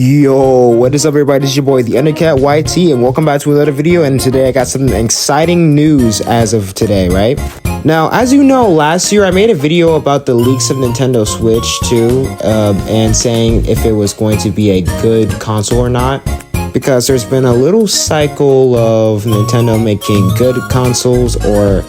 Yo, what is up everybody? This is your boy the Undercat YT and welcome back to another video. And today I got some exciting news as of today, right? Now, as you know, last year I made a video about the leaks of Nintendo Switch 2 and saying if it was going to be a good console or not, because there's been a little cycle of Nintendo making good consoles or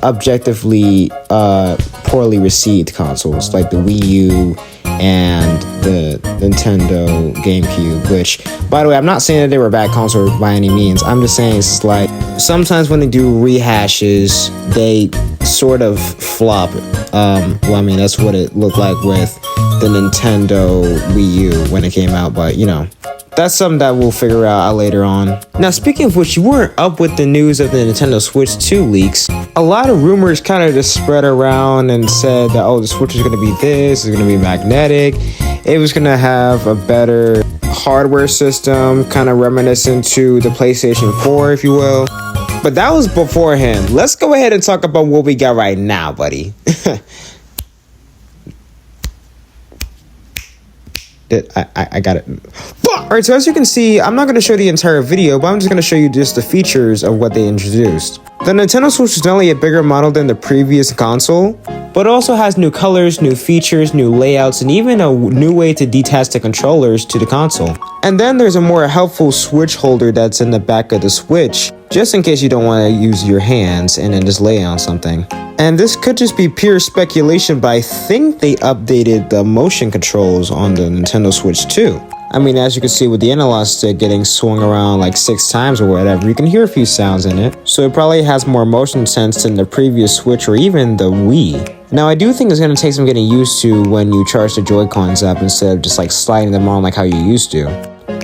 objectively poorly received consoles like the Wii U and the Nintendo GameCube, which, by the way, I'm not saying that they were bad consoles by any means. I'm just saying it's like sometimes when they do rehashes, they sort of flop. Well, I mean, that's what it looked like with the Nintendo Wii U when it came out, but you know, that's something that we'll figure out later on. Now, speaking of which, you weren't up with the news of the Nintendo Switch 2 leaks. A lot of rumors kind of just spread around and said that, oh, the Switch is going to be this, it's going to be magnetic, it was going to have a better hardware system, kind of reminiscent to the PlayStation 4, if you will. But that was beforehand. Let's go ahead and talk about what we got right now, buddy. I got it. Alright, so as you can see, I'm not going to show the entire video, but I'm just going to show you just the features of what they introduced. The Nintendo Switch is not only a bigger model than the previous console, but it also has new colors, new features, new layouts, and even a new way to detach the controllers to the console. And then there's a more helpful Switch holder that's in the back of the Switch, just in case you don't want to use your hands and then just lay on something. And this could just be pure speculation, but I think they updated the motion controls on the Nintendo Switch 2. I mean, as you can see with the analog stick getting swung around like 6 times or whatever, you can hear a few sounds in it. So it probably has more motion sense than the previous Switch or even the Wii. Now, I do think it's going to take some getting used to when you charge the Joy-Cons up instead of just like sliding them on like how you used to.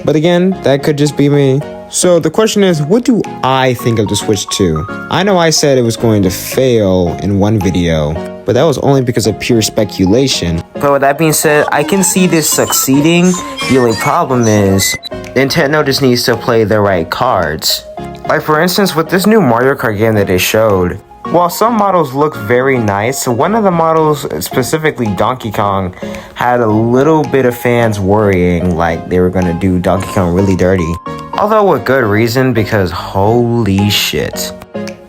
But again, that could just be me. So the question is, what do I think of the Switch 2? I know I said it was going to fail in one video, but that was only because of pure speculation. But with that being said, I can see this succeeding. The only problem is, Nintendo just needs to play the right cards. Like for instance, with this new Mario Kart game that they showed, while some models look very nice, one of the models, specifically Donkey Kong, had a little bit of fans worrying like they were going to do Donkey Kong really dirty. Although with good reason, because holy shit.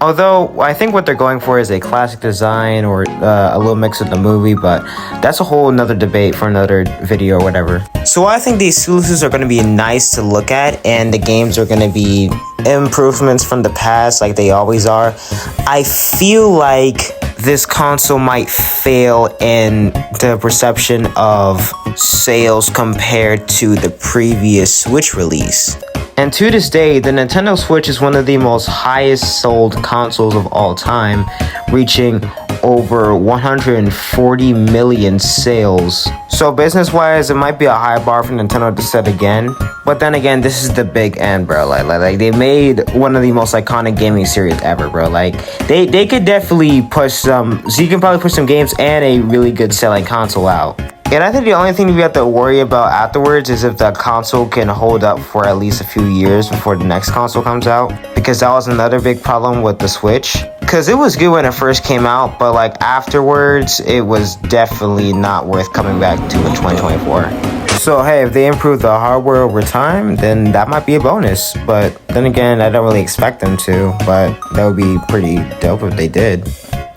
Although I think what they're going for is a classic design or a little mix of the movie, but that's a whole nother debate for another video or whatever. So I think these exclusives are going to be nice to look at, and the games are going to be improvements from the past like they always are. I feel like this console might fail in the perception of sales compared to the previous Switch release. And to this day, the Nintendo Switch is one of the most highest sold consoles of all time, reaching over 140 million sales. So business-wise, it might be a high bar for Nintendo to set again. But then again, this is the big end, bro. Like they made one of the most iconic gaming series ever, bro. Like they could definitely push some. So you can probably push some games and a really good selling console out. And I think the only thing we have to worry about afterwards is if the console can hold up for at least a few years before the next console comes out. Because that was another big problem with the Switch. Because it was good when it first came out, but like afterwards, it was definitely not worth coming back to in 2024. So hey, if they improve the hardware over time, then that might be a bonus. But then again, I don't really expect them to, but that would be pretty dope if they did.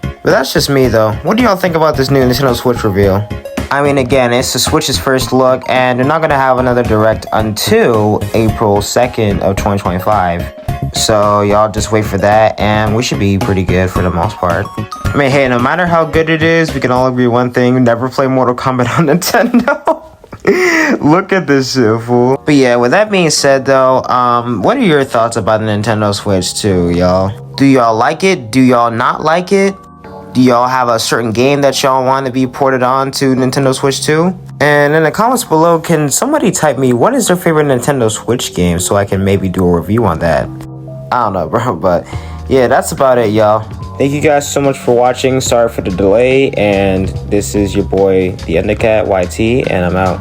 But that's just me though. What do y'all think about this new Nintendo Switch reveal? I mean, again, it's the Switch's first look, and they're not going to have another Direct until April 2nd of 2025. So y'all just wait for that, and we should be pretty good for the most part. I mean, hey, no matter how good it is, we can all agree one thing: never play Mortal Kombat on Nintendo. Look at this shit, fool. But yeah, with that being said, though, what are your thoughts about the Nintendo Switch 2, y'all? Do y'all like it? Do y'all not like it? Do y'all have a certain game that y'all want to be ported on to Nintendo Switch 2? And in the comments below, can somebody type me what is their favorite Nintendo Switch game so I can maybe do a review on that? I don't know, bro, but yeah, that's about it, y'all. Thank you guys so much for watching. Sorry for the delay, and this is your boy, the Undercat YT, and I'm out.